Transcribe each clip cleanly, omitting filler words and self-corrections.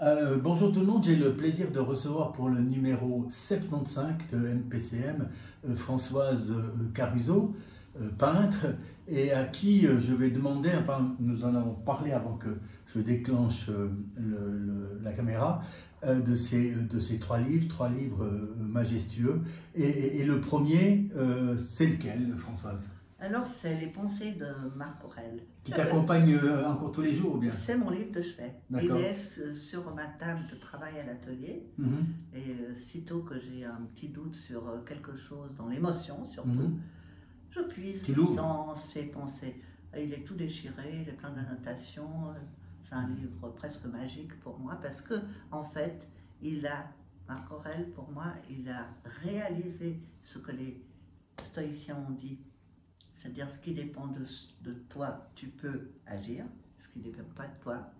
Bonjour tout le monde, j'ai le plaisir de recevoir pour le numéro 75 de MPCM Françoise Caruso, peintre, et à qui je vais demander, enfin, nous en avons parlé avant que je déclenche la caméra, de ces trois livres majestueux. Et le premier, c'est lequel, Françoise? Alors, c'est Les pensées de Marc Aurèle. Qui t'accompagne encore tous les jours ou bien? C'est mon livre de chevet. Il D'accord. est sur ma table de travail à l'atelier. Et sitôt que j'ai un petit doute sur quelque chose, dans l'émotion surtout, je puise dans ses pensées. Et il est tout déchiré, il est plein d'annotations. C'est un livre presque magique pour moi parce que, en fait, Marc Aurèle, pour moi, il a réalisé ce que les stoïciens ont dit. C'est-à-dire, ce qui dépend de toi, tu peux agir. Ce qui ne dépend pas de toi,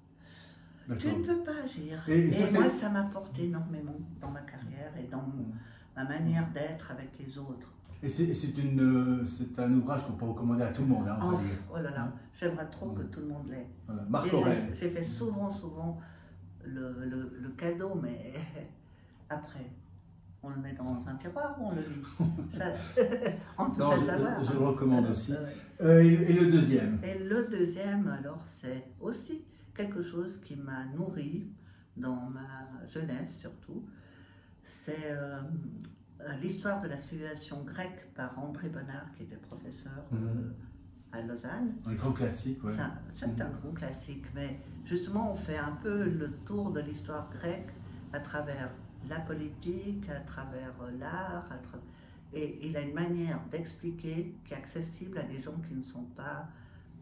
tu ne peux pas agir. Et moi, ça m'apporte énormément dans ma carrière et dans ma manière d'être avec les autres. Et c'est un ouvrage qu'on peut recommander à tout le monde, hein, on peut dire. Oh là là, j'aimerais trop que tout le monde l'ait. Voilà. Marc Aurèle. J'ai fait souvent le cadeau, mais après, on le met dans un tiroir ou on le lit. Ça, on ne peut pas savoir. Je le recommande aussi. Et le deuxième? Et le deuxième, alors, c'est aussi quelque chose qui m'a nourri dans ma jeunesse surtout. C'est l'histoire de la civilisation grecque par André Bonnard, qui était professeur à Lausanne. Un grand classique, oui. C'est un grand classique, mais justement, on fait un peu le tour de l'histoire grecque à travers la politique, à travers l'art, et il a une manière d'expliquer qui est accessible à des gens qui ne sont pas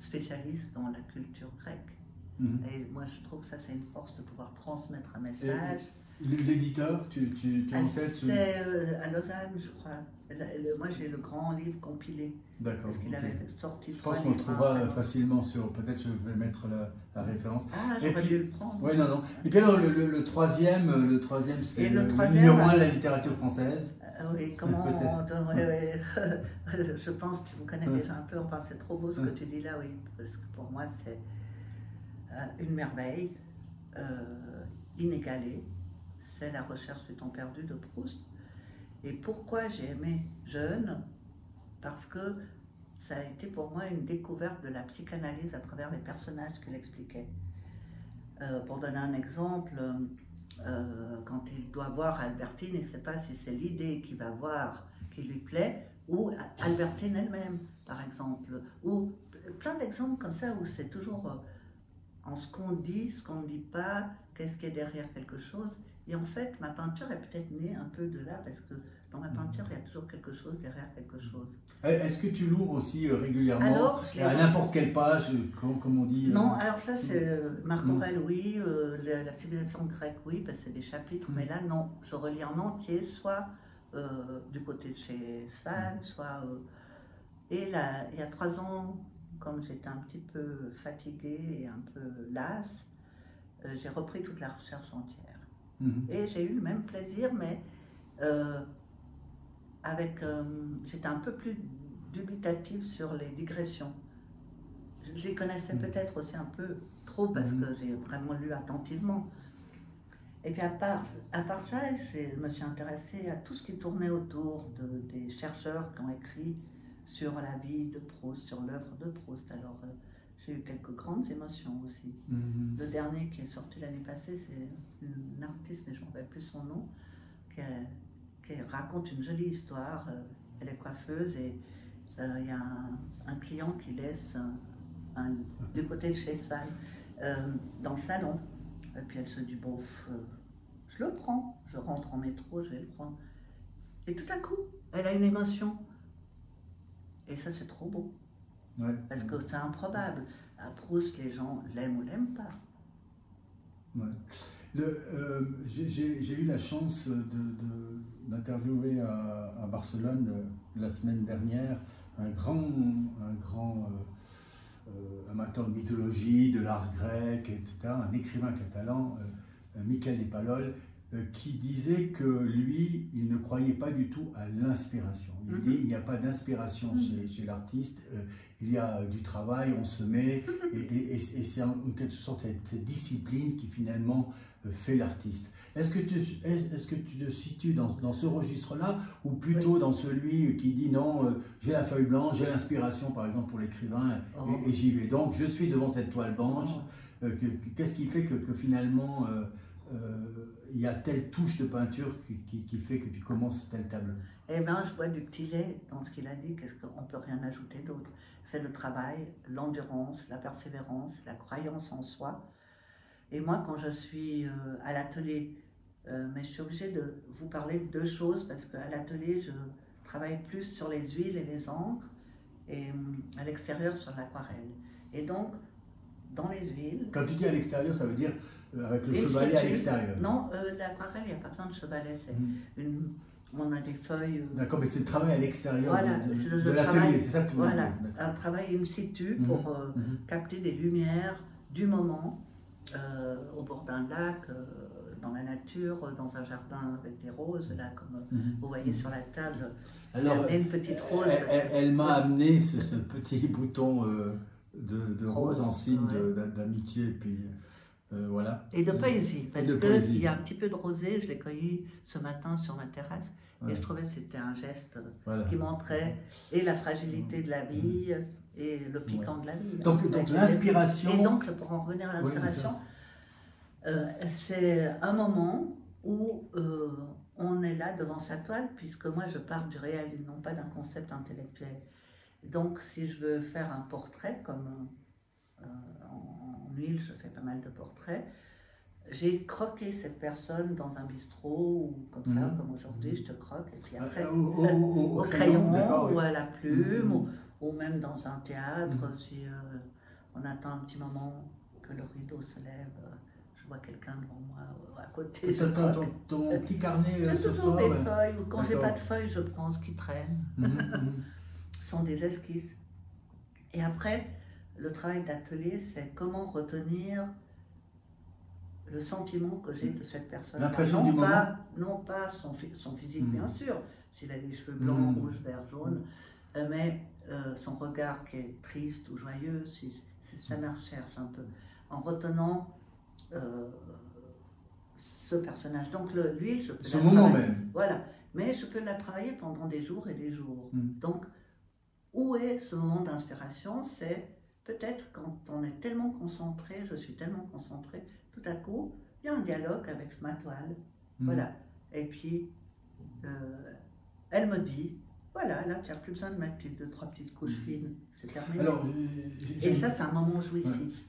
spécialistes dans la culture grecque. Et moi, je trouve que ça, c'est une force de pouvoir transmettre un message. L'éditeur, tu as en tête? C'est à Lausanne, je crois. Moi, j'ai le grand livre compilé. D'accord. Parce qu'il avait sorti. Je pense qu'on le trouvera facilement sur. Peut-être je vais mettre la référence. Ah, j'aurais dû le prendre. Oui, non. Et puis alors, le troisième, c'est le numéro 1 de la littérature française. Oui, comment on devrait. Je pense que tu me connais déjà un peu. Enfin, c'est trop beau ce que tu dis là, oui. Parce que pour moi, c'est une merveille inégalée. C'est La recherche du temps perdu de Proust. Et pourquoi j'ai aimé Jeune? Parce que ça a été pour moi une découverte de la psychanalyse à travers les personnages qu'il expliquait. Pour donner un exemple, quand il doit voir Albertine, il ne sait pas si c'est l'idée qu'il va voir qui lui plaît ou Albertine elle-même, par exemple. Ou plein d'exemples comme ça où c'est toujours en ce qu'on dit, ce qu'on ne dit pas, qu'est-ce qui est derrière quelque chose. Et en fait, ma peinture est peut-être née un peu de là, parce que dans ma peinture, il y a toujours quelque chose derrière quelque chose. Est-ce que tu l'ouvres aussi régulièrement à n'importe quelle page, comme on dit? Non, alors ça c'est Marc Aurèle, oui, la civilisation grecque, oui, parce que c'est des chapitres, mais là non, je relis en entier, soit du côté de chez Svan, soit... Et là, il y a 3 ans, comme j'étais un petit peu fatiguée et un peu lasse, j'ai repris toute la recherche entière. Et j'ai eu le même plaisir, mais j'étais un peu plus dubitative sur les digressions. Je les connaissais peut-être aussi un peu trop parce que j'ai vraiment lu attentivement. Et puis à part ça, je me suis intéressée à tout ce qui tournait autour des chercheurs qui ont écrit sur la vie de Proust, sur l'œuvre de Proust. Alors j'ai eu quelques grandes émotions aussi. Le dernier qui est sorti l'année passée, c'est une artiste, mais je ne me rappelle plus son nom, qui raconte une jolie histoire. Elle est coiffeuse et il y a un client qui laisse du côté de chez Svan dans le salon. Et puis elle se dit, bon, je le prends. Je rentre en métro, je vais le prendre. Et tout à coup, elle a une émotion. Et ça, c'est trop beau. Ouais. Parce que c'est improbable. À Proust, les gens l'aiment ou l'aiment pas. Ouais. J'ai eu la chance d'interviewer à Barcelone la semaine dernière un grand amateur de mythologie, de l'art grec, etc., un écrivain catalan, Miquel de Palol, qui disait que lui, il ne croyait pas du tout à l'inspiration. Il dit il n'y a pas d'inspiration chez l'artiste, il y a du travail, on se met, et c'est en quelque sorte cette discipline qui finalement fait l'artiste. Est-ce que tu te situes dans ce registre-là, ou plutôt dans celui qui dit non, j'ai la feuille blanche, j'ai l'inspiration par exemple pour l'écrivain, et j'y vais. Donc je suis devant cette toile blanche. Qu'est-ce qui fait que finalement il y a telle touche de peinture qui fait que tu commences tel tableau? Eh bien, je vois du petit lait dans ce qu'il a dit, qu'est-ce qu'on ne peut rien ajouter d'autre. C'est le travail, l'endurance, la persévérance, la croyance en soi. Et moi, quand je suis à l'atelier, mais je suis obligée de vous parler de deux choses, parce qu'à l'atelier, je travaille plus sur les huiles et les encres, et à l'extérieur sur l'aquarelle. Et donc, dans les huiles... Quand tu dis à l'extérieur, ça veut dire avec le chevalet à l'extérieur? Non, l'aquarelle, il n'y a pas besoin de chevalet, on a des feuilles... D'accord, mais c'est le travail à l'extérieur voilà, de l'atelier, c'est ça que tu veux dire? Voilà, un travail in situ pour capter des lumières du moment, au bord d'un lac, dans la nature, dans un jardin avec des roses, là, comme vous voyez sur la table. Alors, une petite rose. Elle m'a amené ce petit bouton de rose en signe d'amitié, puis voilà. Et de poésie, parce qu'il y a un petit peu de rosée, je l'ai cueilli ce matin sur ma terrasse, et je trouvais que c'était un geste qui montrait et la fragilité de la vie, et le piquant de la vie. Donc l'inspiration... Et donc, pour en revenir à l'inspiration, c'est un moment où on est là devant sa toile, puisque moi je pars du réel, non pas d'un concept intellectuel. Donc si je veux faire un portrait, comme en huile, je fais pas mal de portraits, j'ai croqué cette personne dans un bistrot, ou comme ça, comme aujourd'hui, je te croque, et puis après au crayon, ou à la plume, ou même dans un théâtre, si on attend un petit moment que le rideau se lève, je vois quelqu'un devant moi, à côté. Ton petit carnet sur toujours des feuilles, ou quand j'ai pas de feuilles, je prends ce qui traîne. Ce sont des esquisses. Et après, le travail d'atelier, c'est comment retenir le sentiment que j'ai de cette personne. L'impression du moment. Non pas son physique, bien sûr, s'il a les cheveux blancs, rouges, verts, jaunes, mais son regard qui est triste ou joyeux, c'est ça ma recherche un peu, en retenant ce personnage. Donc l'huile, je peux ce moment même. Voilà, mais je peux la travailler pendant des jours et des jours. Donc, où est ce moment d'inspiration? C'est peut-être quand on est tellement concentré, je suis tellement concentré, tout à coup, il y a un dialogue avec ma toile. Voilà. Et puis, elle me dit, voilà, là, tu n'as plus besoin de mettre tes 2-3 petites couches fines. C'est terminé. Alors, et ça, c'est un moment jouissif.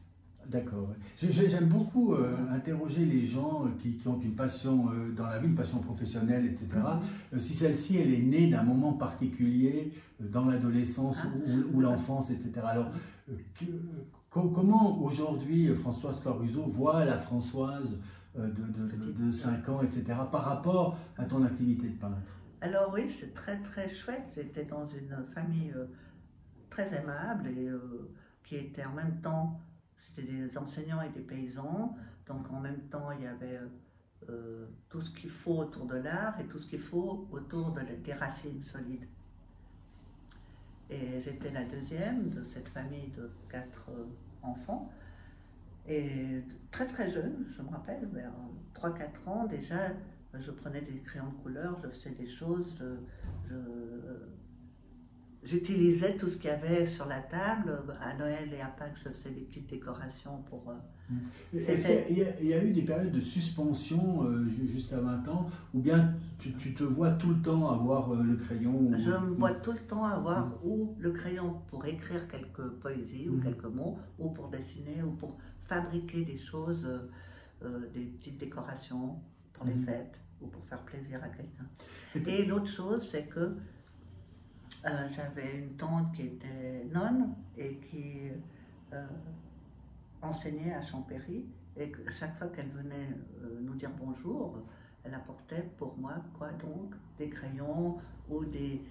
D'accord. J'aime beaucoup interroger les gens qui ont une passion dans la vie, une passion professionnelle, etc. Si celle-ci, elle est née d'un moment particulier dans l'adolescence ou l'enfance, etc. Alors, comment aujourd'hui Françoise Caruso voit la Françoise de 5 ans, etc. par rapport à ton activité de peintre? Alors oui, c'est très très chouette. J'étais dans une famille très aimable et qui était en même temps... C'était des enseignants et des paysans, donc en même temps il y avait tout ce qu'il faut autour de l'art et tout ce qu'il faut autour des racines solides. Et j'étais la deuxième de cette famille de 4 enfants, et très très jeune, je me rappelle, vers 3-4 ans déjà, je prenais des crayons de couleur, je faisais des choses, j'utilisais tout ce qu'il y avait sur la table. À Noël et à Pâques, je faisais des petites décorations pour... Il y a eu des périodes de suspension jusqu'à 20 ans, ou bien tu te vois tout le temps avoir le crayon? Je me vois tout le temps avoir ou le crayon pour écrire quelques poésies ou quelques mots, ou pour dessiner, ou pour fabriquer des choses, des petites décorations pour les fêtes, ou pour faire plaisir à quelqu'un. Et l'autre chose, c'est que j'avais une tante qui était nonne et qui enseignait à Champéry, et que chaque fois qu'elle venait nous dire bonjour, elle apportait pour moi des crayons ou des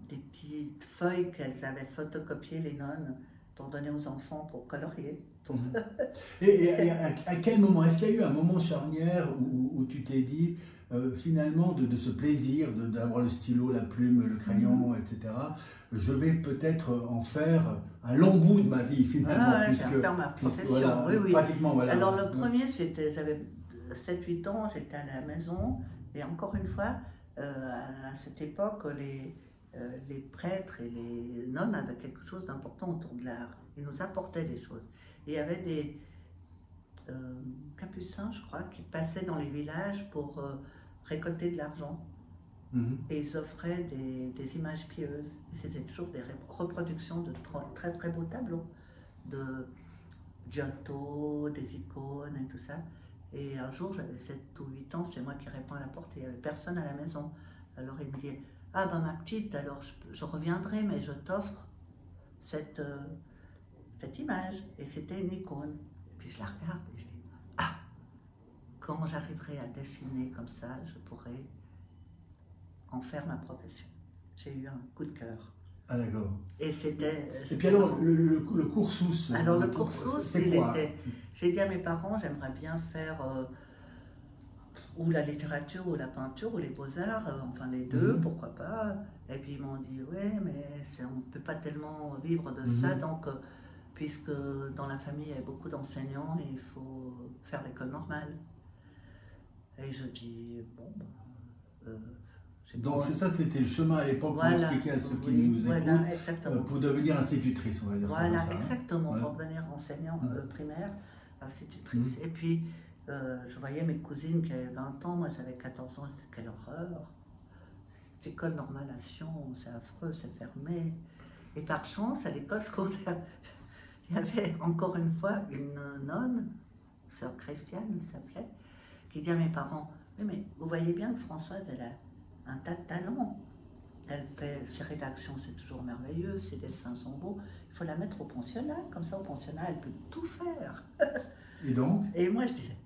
petites feuilles qu'elles avaient photocopiées, les nonnes, pour donner aux enfants, pour colorier. Et à quel moment, est-ce qu'il y a eu un moment charnière où tu t'es dit, finalement, de ce plaisir d'avoir le stylo, la plume, le crayon, etc., je vais peut-être en faire un long bout de ma vie, finalement, puisque faire ma profession, voilà, oui. Pratiquement, voilà. Alors le premier, c'était, j'avais 7-8 ans, j'étais à la maison, et encore une fois, à cette époque, les prêtres et les nonnes avaient quelque chose d'important autour de l'art. Ils nous apportaient des choses. Et il y avait des capucins, je crois, qui passaient dans les villages pour récolter de l'argent. Et ils offraient des images pieuses. C'était toujours des reproductions de très très beaux tableaux de Giotto, des icônes et tout ça. Et un jour, j'avais 7 ou 8 ans, c'est moi qui réponds à la porte et il n'y avait personne à la maison. Alors il me dit, ah ben ma petite, alors je reviendrai, mais je t'offre cette image. Et c'était une icône. Et puis je la regarde et je dis, ah, quand j'arriverai à dessiner comme ça, je pourrai en faire ma profession. J'ai eu un coup de cœur. Ah d'accord. Et c'était... Et puis alors, le cursus... Alors le cursus, c'est quoi? J'ai dit à mes parents, j'aimerais bien faire ou la littérature, ou la peinture, ou les beaux-arts, enfin les deux, pourquoi pas. Et puis ils m'ont dit, ouais, mais on ne peut pas tellement vivre de ça, donc, puisque dans la famille il y a beaucoup d'enseignants, et il faut faire l'école normale. Et je dis, bon, donc c'est ça, c'était le chemin à l'époque pour expliquer à ceux qui nous écoutent, pour devenir institutrice, on va dire ça comme ça. Voilà, exactement, pour devenir enseignant primaire, institutrice. Et puis, je voyais mes cousines qui avaient 20 ans, moi j'avais 14 ans, je disais, quelle horreur, cette école normalation, c'est affreux, c'est fermé. Et par chance, à l'école secondaire, il y avait encore une fois une nonne, sœur Christiane, elle s'appelait, qui dit à mes parents, oui mais vous voyez bien que Françoise, elle a un tas de talent. Elle fait ses rédactions, c'est toujours merveilleux, ses dessins sont beaux. Il faut la mettre au pensionnat, comme ça au pensionnat, elle peut tout faire. Et donc? Et moi je disais,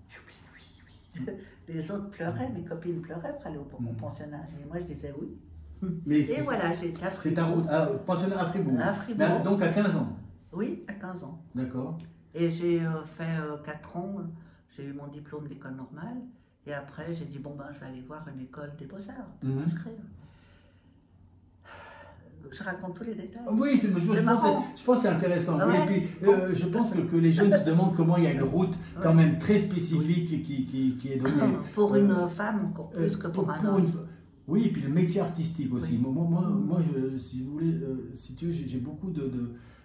oui. Les autres pleuraient, mes copines pleuraient pour aller au pensionnat. Et moi je disais oui. Et voilà, j'ai été à Fribourg. C'est un pensionnat à Fribourg. À Fribourg. Mais, donc à 15 ans? Oui, à 15 ans. D'accord. Et j'ai fait 4 ans, j'ai eu mon diplôme d'école normale. Et après, j'ai dit, bon ben, je vais aller voir une école des beaux-arts, pour m'inscrire. Je raconte tous les détails. Oui, je pense que c'est intéressant. Ah ouais. Et puis, je pense que les jeunes se demandent comment il y a une route quand même très spécifique qui est donnée. Pour une femme, encore plus que pour un homme. Oui, et puis le métier artistique aussi. Oui. Moi si vous voulez, si tu veux, j'ai beaucoup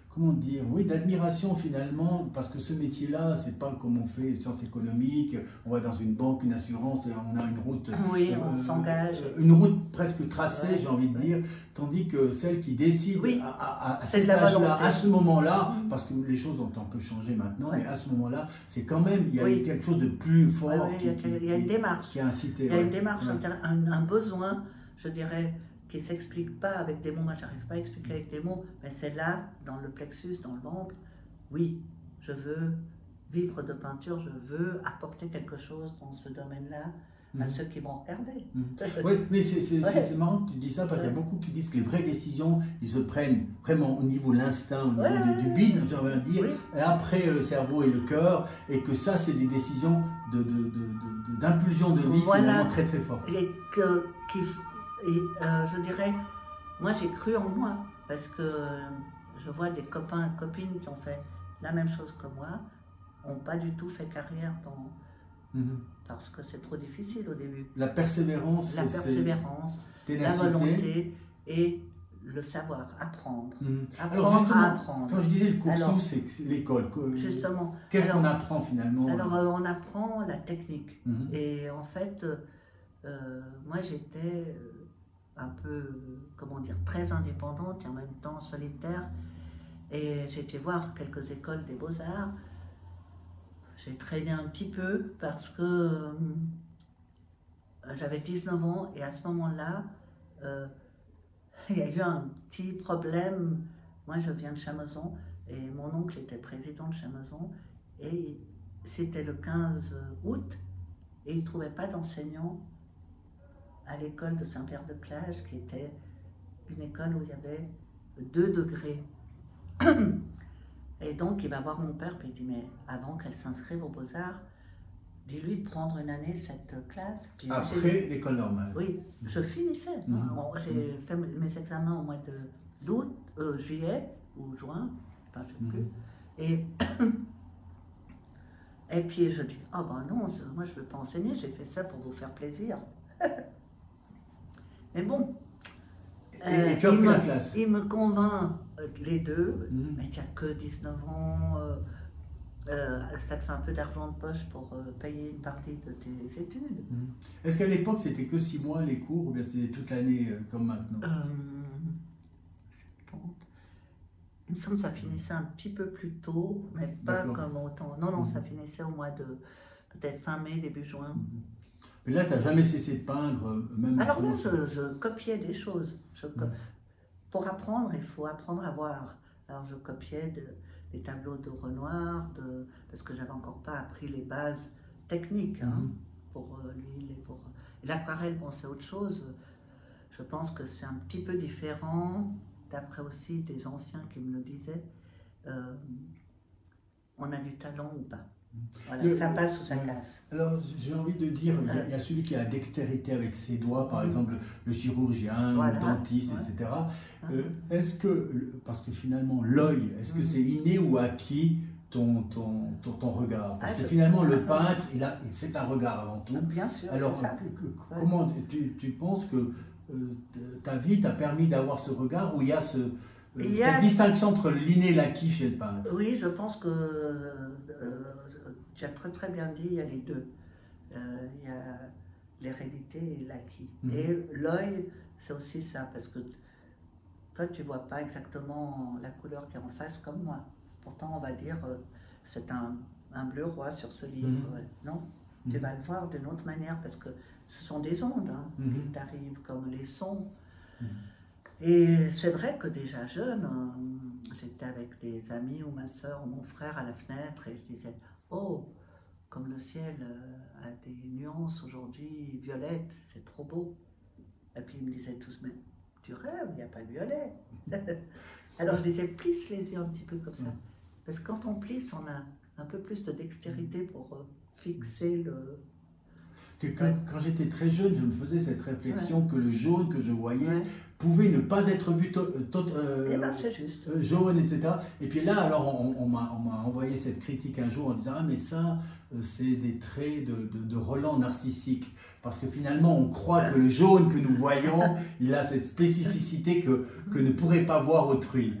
comment dire, oui, d'admiration finalement, parce que ce métier-là, c'est pas comme on fait sciences économiques, on va dans une banque, une assurance, et on a une route, on s'engage. Une route presque tracée, j'ai envie de dire, tandis que celle qui décide à cet âge-là, à ce moment-là, parce que les choses ont un peu changé maintenant, mais à ce moment-là, c'est quand même, il y a eu quelque chose de plus fort il y a une démarche, qui a incité. Il y a une démarche, un besoin, je dirais, qui ne s'explique pas avec des mots. Moi, j'arrive pas à expliquer avec des mots, mais c'est là, dans le plexus, dans le ventre. Oui, je veux vivre de peinture, je veux apporter quelque chose dans ce domaine-là à ceux qui vont regarder. Oui, mais c'est marrant que tu dis ça, parce qu'il y a beaucoup qui disent que les vraies décisions, ils se prennent vraiment au niveau de l'instinct, au niveau du bide, j'ai envie de dire, et après le cerveau et le cœur, et que ça, c'est des décisions d'impulsion de vie finalement très très fortes. Et je dirais, moi j'ai cru en moi, parce que je vois des copains et copines qui ont fait la même chose que moi, n'ont pas du tout fait carrière parce que c'est trop difficile au début. La persévérance, la volonté et le savoir, apprendre. Alors justement, à apprendre. Quand je disais le cursus, c'est l'école. Justement. Qu'est-ce qu'on apprend finalement? Alors on apprend la technique. Et en fait, moi j'étais un peu, comment dire, très indépendante et en même temps solitaire. Et j'ai été voir quelques écoles des beaux-arts. J'ai traîné un petit peu parce que j'avais 19 ans et à ce moment-là, il y a eu un petit problème. Moi, je viens de Chamezon et mon oncle était président de Chamezon et c'était le 15 août et il ne trouvait pas d'enseignant à l'école de Saint-Pierre-de-Clage, qui était une école où il y avait 2 degrés. Et donc, il va voir mon père, puis il dit, mais avant qu'elle s'inscrive aux Beaux-Arts, dis-lui de prendre une année cette classe. Puis Après l'école normale. Oui, je finissais. Bon, j'ai fait mes examens au mois d'août, juillet ou juin, enfin, je ne sais plus. Et puis je dis, ah ben non, moi je ne veux pas enseigner, j'ai fait ça pour vous faire plaisir. Mais bon, et tu as pris la classe. Il me convainc les deux, mais tu n'as que 19 ans, ça te fait un peu d'argent de poche pour payer une partie de tes études. Est-ce qu'à l'époque c'était que 6 mois les cours ou bien c'était toute l'année comme maintenant? Il me semble que ça finissait un petit peu plus tôt, mais pas comme autant. Non, non, ça finissait au mois de peut-être fin mai, début juin. Mais là, tu n'as jamais cessé de peindre, même. Alors là, je copiais des choses. Pour apprendre, il faut apprendre à voir. Alors je copiais des tableaux de Renoir, parce que j'avais encore pas appris les bases techniques pour l'huile et pour l'aquarelle. Bon, c'est autre chose. Je pense que c'est un petit peu différent, d'après aussi des anciens qui me le disaient. On a du talent ou pas. Voilà, ça passe ou ça casse. Alors, j'ai envie de dire, il y a celui qui a la dextérité avec ses doigts, par exemple le chirurgien, le dentiste, etc. Est-ce que, parce que finalement, l'œil, est-ce que c'est inné ou acquis ton regard? Parce que finalement, le peintre, c'est un regard avant tout. Bien sûr. Alors, comment tu penses que ta vie t'a permis d'avoir ce regard où il y a cette distinction entre l'inné et l'acquis chez le peintre? Oui, je pense que tu as très très bien dit, il y a les deux. Il y a l'hérédité et l'acquis. Et l'œil, c'est aussi ça, parce que toi, tu ne vois pas exactement la couleur qui est en face comme moi. Pourtant, on va dire, c'est un bleu roi sur ce livre. Non, tu vas le voir d'une autre manière, parce que ce sont des ondes qui t'arrivent, comme les sons. Et c'est vrai que déjà jeune, j'étais avec des amis ou ma soeur ou mon frère à la fenêtre et je disais, oh, comme le ciel a des nuances aujourd'hui violettes, c'est trop beau. Et puis ils me disaient tous, mais tu rêves, il n'y a pas de violet. Alors je disais, plisse les yeux un petit peu comme ça. Parce que quand on plisse, on a un peu plus de dextérité pour fixer le... Quand j'étais très jeune, je me faisais cette réflexion que le jaune que je voyais pouvait ne pas être vu jaune, etc. Et puis là, alors, on m'a envoyé cette critique un jour en disant « Ah, mais ça, c'est des traits de relents narcissiques. » Parce que finalement, on croit que le jaune que nous voyons, il a cette spécificité que ne pourrait pas voir autrui.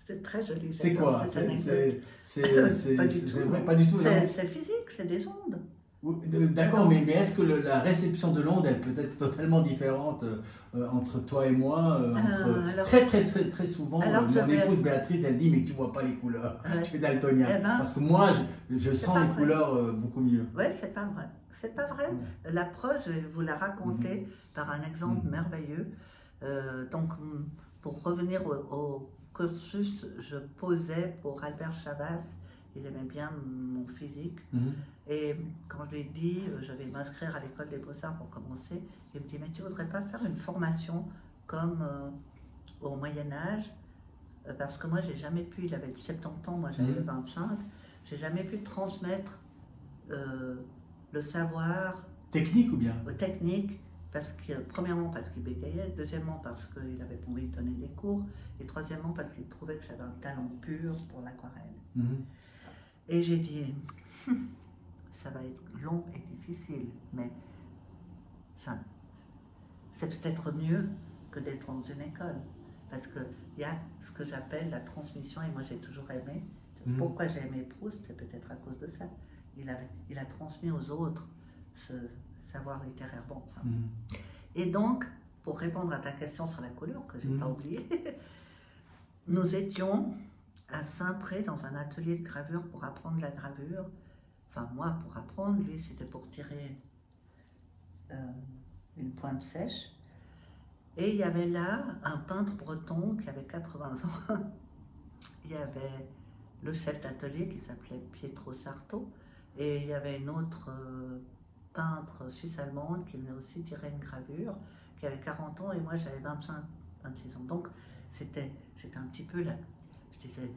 C'est très joli. C'est quoi? C'est vrai, pas du tout. C'est physique, c'est des ondes. D'accord, mais est-ce que la réception de l'onde, elle peut être totalement différente entre toi et moi très souvent, mon épouse Béatrice, elle dit, mais tu vois pas les couleurs, tu es daltonien. Parce que moi, je sens les couleurs beaucoup mieux. Oui, c'est pas vrai. C'est pas vrai. La preuve, je vais vous la raconter par un exemple merveilleux. Donc, pour revenir au cursus, je posais pour Albert Chavas. Il aimait bien mon physique. Et quand je lui ai dit, je vais m'inscrire à l'école des Beaux-Arts pour commencer, il me dit, mais tu ne voudrais pas faire une formation comme au Moyen-Âge? Parce que moi, j'ai jamais pu, il avait 70 ans, moi j'avais 25, j'ai jamais pu transmettre le savoir. Technique ou bien? Technique, parce que, premièrement parce qu'il bégayait, deuxièmement parce qu'il avait pas envie de donner des cours, et troisièmement parce qu'il trouvait que j'avais un talent pur pour l'aquarelle. Et j'ai dit, ça va être long et difficile, mais ça, c'est peut-être mieux que d'être dans une école. Parce qu'il y a ce que j'appelle la transmission, et moi j'ai toujours aimé. Pourquoi j'ai aimé Proust, c'est peut-être à cause de ça. Il a transmis aux autres ce savoir littéraire. Bon, enfin. Et donc, pour répondre à ta question sur la couleur, que je n'ai pas oublié, nous étions à Saint-Pré dans un atelier de gravure pour apprendre la gravure. Enfin, moi pour apprendre, lui c'était pour tirer une pointe sèche. Et il y avait là un peintre breton qui avait 80 ans. Il y avait le chef d'atelier qui s'appelait Pietro Sarto. Et il y avait une autre peintre suisse-allemande qui venait aussi tirer une gravure, qui avait 40 ans et moi j'avais 25, 26 ans. Donc c'était un petit peu là. Je disais,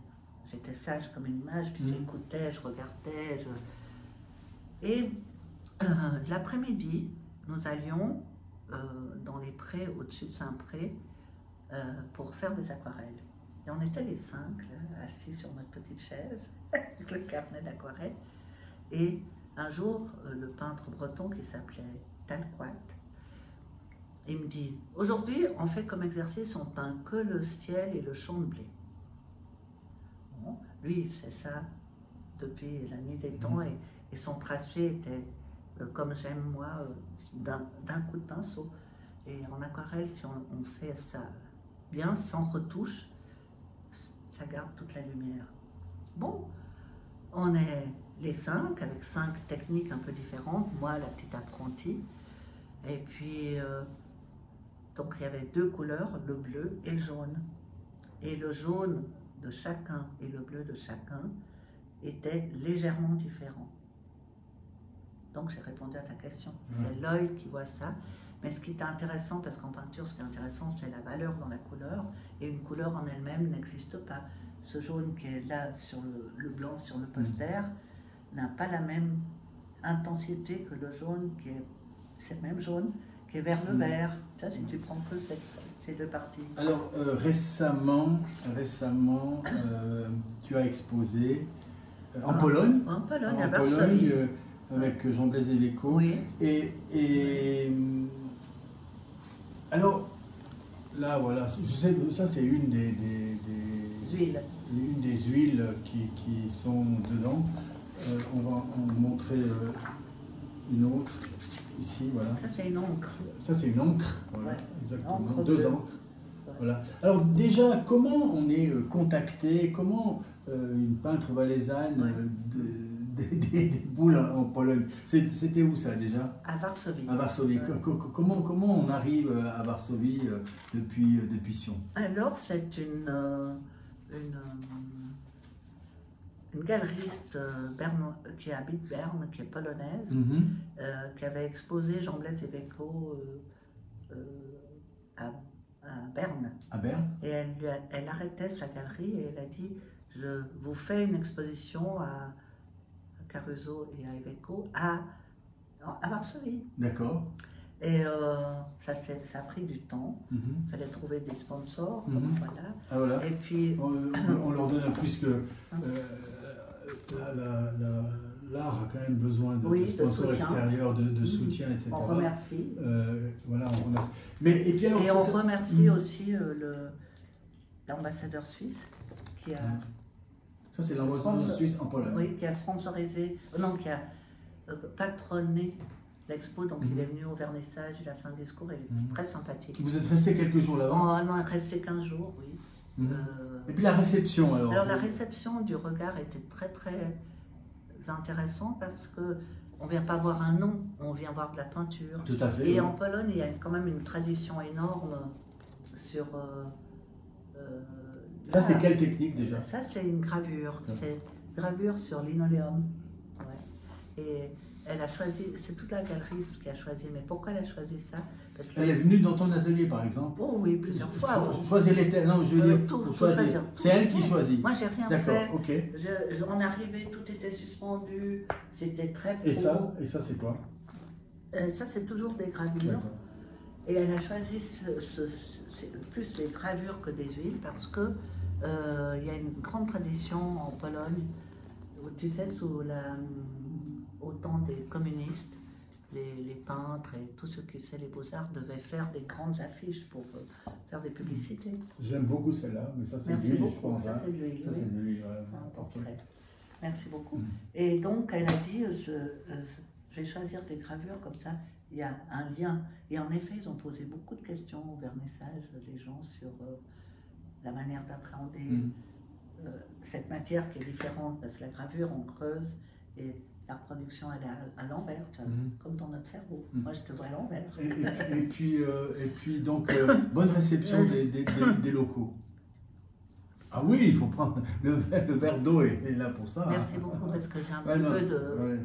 j'étais sage comme une image, puis j'écoutais, je regardais. Et l'après-midi, nous allions dans les prés au-dessus de Saint-Pré pour faire des aquarelles. Et on était les 5, là, assis sur notre petite chaise, avec le carnet d'aquarelle. Et un jour, le peintre breton qui s'appelait Talquat, il me dit, aujourd'hui, on fait comme exercice, on peint que le ciel et le champ de blé. Bon, lui, il faisait ça depuis la nuit des temps et son tracé était, comme j'aime moi, d'un coup de pinceau. Et en aquarelle, si on fait ça bien, sans retouche, ça garde toute la lumière. Bon, on est les 5, avec 5 techniques un peu différentes, moi, la petite apprentie, et puis... donc il y avait 2 couleurs, le bleu et le jaune. Et le jaune de chacun et le bleu de chacun étaient légèrement différents. Donc j'ai répondu à ta question. C'est l'œil qui voit ça. Mais ce qui est intéressant, parce qu'en peinture, ce qui est intéressant, c'est la valeur dans la couleur. Et une couleur en elle-même n'existe pas. Ce jaune qui est là sur le blanc, sur le poster, n'a pas la même intensité que le jaune qui est... C'est le même jaune qui est vers le vert. Ça, si tu prends que ces 2 parties. Alors, récemment tu as exposé en Pologne. En Pologne, à Varsovie. Avec Jean-Blaise Eveco. Oui. Et alors, là, voilà, je sais, ça c'est une des huiles. Une des huiles qui sont dedans. On va en montrer une autre. Ici, voilà. Ça, c'est une encre. Ça, c'est une encre, voilà, exactement. Encre 2 bleue. encres. Ouais. Voilà. Alors, déjà, comment on est contacté, comment une peintre valaisanne des boules en Pologne, c'était où ça déjà? À Varsovie. À Varsovie. Ouais. Comment on arrive à Varsovie depuis Sion? Alors, c'est une galeriste qui habite Berne, qui est polonaise, qui avait exposé Jean-Blaise Eveco à Berne. À Berne. Et elle arrêtait sa galerie et elle a dit, je vous fais une exposition à Caruso et à Eveco à Varsovie. D'accord. Et ça a pris du temps. Il fallait trouver des sponsors. Voilà. Ah, voilà. Et puis, on leur donne plus que l'art a quand même besoin de sponsors extérieurs, de soutien, etc. On remercie. Voilà, on remercie. Mais, et puis alors, on remercie aussi l'ambassadeur suisse qui a... Ça, c'est l'ambassadeur suisse en Pologne. Oui, qui a sponsorisé, qui a patronné l'expo, donc il est venu au vernissage, il a fait un discours, il est très sympathique. Vous êtes resté quelques jours là-bas? On est resté 15 jours, oui. Et puis la réception alors? Alors la réception du regard était très très intéressante parce que on vient pas voir un nom, on vient voir de la peinture. Tout à fait. Et en Pologne, il y a quand même une tradition énorme sur... ça, c'est quelle technique déjà? Ça, c'est une gravure. C'est gravure sur linoléum. Ouais. Et elle a choisi, c'est toute la galeriste qui a choisi. Mais pourquoi elle a choisi ça? Parce elle est venue dans ton atelier, par exemple? Oh oui, plusieurs fois. Choisir les thèmes, non, je veux dire, tout choisir. C'est elle qui choisit. Moi, j'ai rien fait. D'accord, ok. On arrivait, tout était suspendu, c'était très pro. Et ça c'est quoi? Ça, c'est toujours des gravures. Et elle a choisi plus des gravures que des huiles parce que il y a une grande tradition en Pologne, où, tu sais, au temps des communistes, les peintres et tous ceux qui faisaient les beaux-arts devaient faire des grandes affiches pour faire des publicités. J'aime beaucoup celle-là, mais ça c'est de l'huile, je pense. Ça c'est de l'huile. Ça c'est de l'huile, Merci beaucoup. Et donc elle a dit, je vais choisir des gravures comme ça, il y a un lien. Et en effet, ils ont posé beaucoup de questions au vernissage, les gens, sur la manière d'appréhender cette matière qui est différente, parce que la gravure, on creuse, et la reproduction, elle est à l'envers, comme dans notre cerveau. Moi, je te vois à l'envers. Et puis donc, bonne réception des locaux. Ah oui, il faut prendre le verre d'eau est là pour ça. Merci beaucoup, parce que j'ai un petit peu de... Ouais.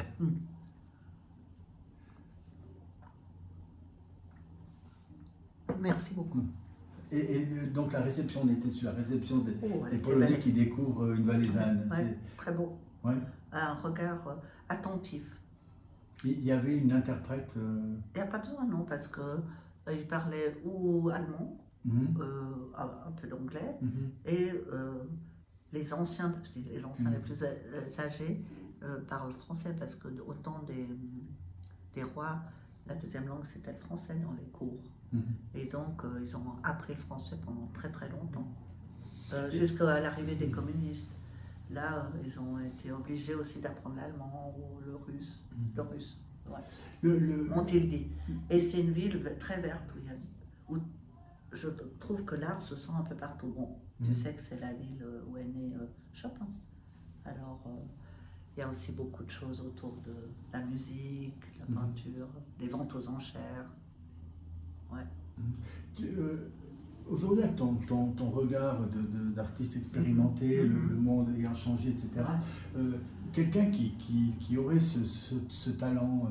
Merci beaucoup. Donc la réception, on était sur la réception des était Polonais belle. qui découvrent une valaisanne. Ouais, très beau. Ouais. Un regard attentif. Il y avait une interprète. Il n'y a pas besoin, non, parce que il parlait ou allemand, un peu d'anglais, et les anciens, je dis les anciens les plus âgés, parlent français, parce que autant des rois, la deuxième langue c'était le français dans les cours. Et donc ils ont appris le français pendant très très longtemps, jusqu'à l'arrivée des communistes. Là, ils ont été obligés aussi d'apprendre l'allemand ou le russe. Le russe, ouais. M'ont-ils dit. Et c'est une ville très verte où je trouve que l'art se sent un peu partout. Bon, tu sais que c'est la ville où est né Chopin. Alors, il y a aussi beaucoup de choses autour de la musique, la peinture, des ventes aux enchères. Ouais. Aujourd'hui, avec ton regard d'artiste expérimenté, le monde ayant changé, etc., quelqu'un qui aurait ce talent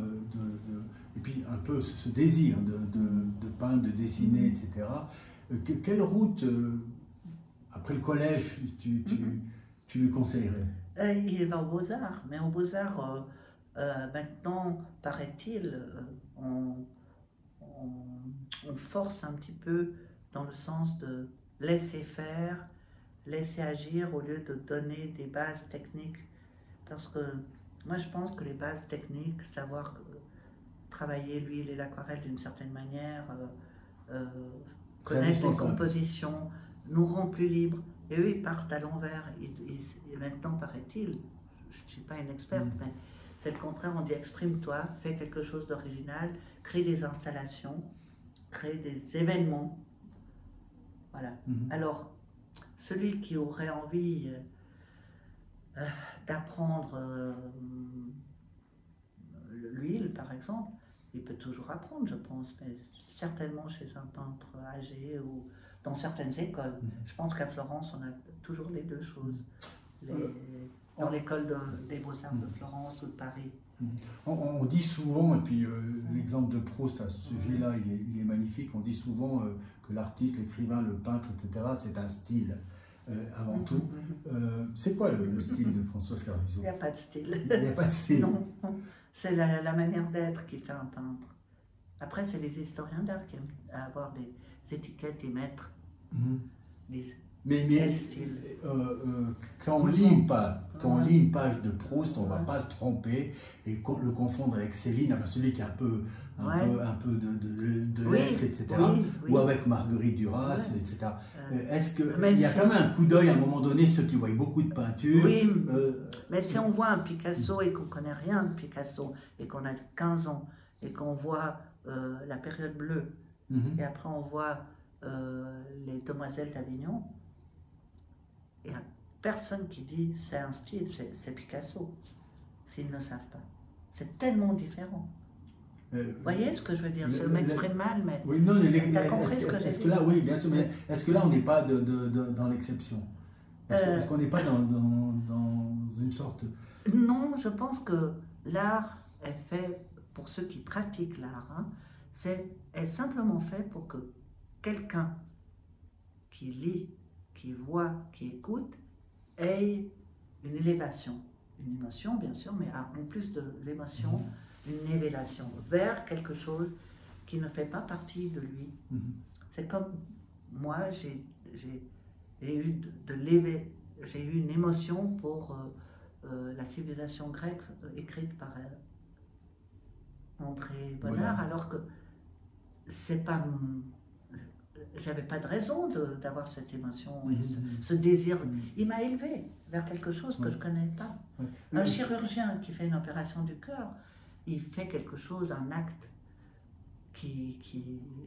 et puis un peu ce désir de peindre, de dessiner, etc., quelle route, après le collège, tu lui conseillerais? Il va aux Beaux-Arts, mais aux Beaux-Arts, maintenant, paraît-il, on force un petit peu dans le sens de laisser faire, laisser agir au lieu de donner des bases techniques. Parce que moi je pense que les bases techniques, savoir travailler l'huile et l'aquarelle d'une certaine manière, connaître les compositions, nous rend plus libres. Et eux ils partent à l'envers. Et maintenant paraît-il, je ne suis pas une experte, mais c'est le contraire, on dit exprime-toi, fais quelque chose d'original, crée des installations, crée des événements. Voilà. Alors, celui qui aurait envie d'apprendre l'huile, par exemple, il peut toujours apprendre, je pense, mais certainement chez un peintre âgé ou dans certaines écoles. Je pense qu'à Florence, on a toujours les deux choses. Dans l'école des Beaux-Arts de Florence ou de Paris. On dit souvent, et puis l'exemple de Proust à ce sujet-là, il est magnifique, on dit souvent que l'artiste, l'écrivain, le peintre, etc., c'est un style avant tout. C'est quoi le style de Françoise Caruso? Il n'y a pas de style. Il n'y a pas de style. Non, c'est la manière d'être qui fait un peintre. Après, c'est les historiens d'art qui aiment avoir des étiquettes et mettre des... Mais quand on lit une page de Proust, on ne va pas se tromper et le confondre avec Céline, enfin celui qui a un peu de lettres, etc. Ou avec Marguerite Duras, etc. Est-ce qu'il y a quand même un coup d'œil à un moment donné, ceux qui voient beaucoup de peinture? Oui, mais si on voit un Picasso et qu'on ne connaît rien de Picasso et qu'on a 15 ans et qu'on voit la période bleue et après on voit les Demoiselles d'Avignon, il n'y a personne qui dit c'est un style, c'est Picasso, s'ils ne savent pas. C'est tellement différent. Vous voyez ce que je veux dire? Je m'exprime mal, mais oui, non, t'as compris ce que j'ai dit? Est-ce que là, oui, bien sûr, mais est-ce que là, on n'est pas dans l'exception? Est-ce qu'on n'est pas dans une sorte... Non, je pense que l'art est fait pour ceux qui pratiquent l'art. Est simplement fait pour que quelqu'un qui lit, qui voit, qui écoute, ait une élévation. Une émotion, bien sûr, mais en plus de l'émotion, une élévation vers quelque chose qui ne fait pas partie de lui. C'est comme moi, j'ai eu une émotion pour la civilisation grecque écrite par André Bonnard, alors que c'est pas... J'avais pas de raison d'avoir cette émotion et ce désir. Il m'a élevé vers quelque chose que je connais pas. Un chirurgien qui fait une opération du cœur, il fait quelque chose, un acte qui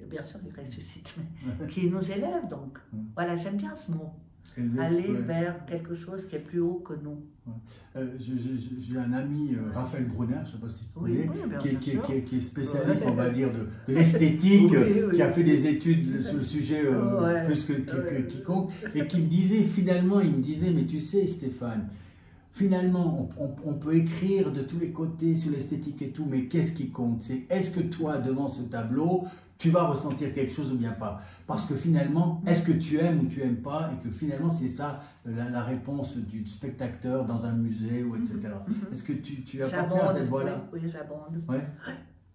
bien sûr, il ressuscite, mais qui nous élève. Donc, voilà, j'aime bien ce mot. Aller vers quelque chose qui est plus haut que nous. J'ai un ami, Raphaël Brunner, je ne sais pas si tu connais, qui est spécialiste, on va dire, de l'esthétique, qui a fait des études sur le sujet plus que quiconque, et qui me disait, finalement, mais tu sais, Stéphane, finalement, on peut écrire de tous les côtés sur l'esthétique et tout, mais qu'est-ce qui compte? C'est est-ce que toi, devant ce tableau, tu vas ressentir quelque chose ou bien pas? Parce que finalement, est-ce que tu aimes ou tu aimes pas? Et que finalement, c'est ça la réponse du spectateur dans un musée, ou etc. Est-ce que tu appartiens à cette voie-là? Oui, j'abonde. Ouais.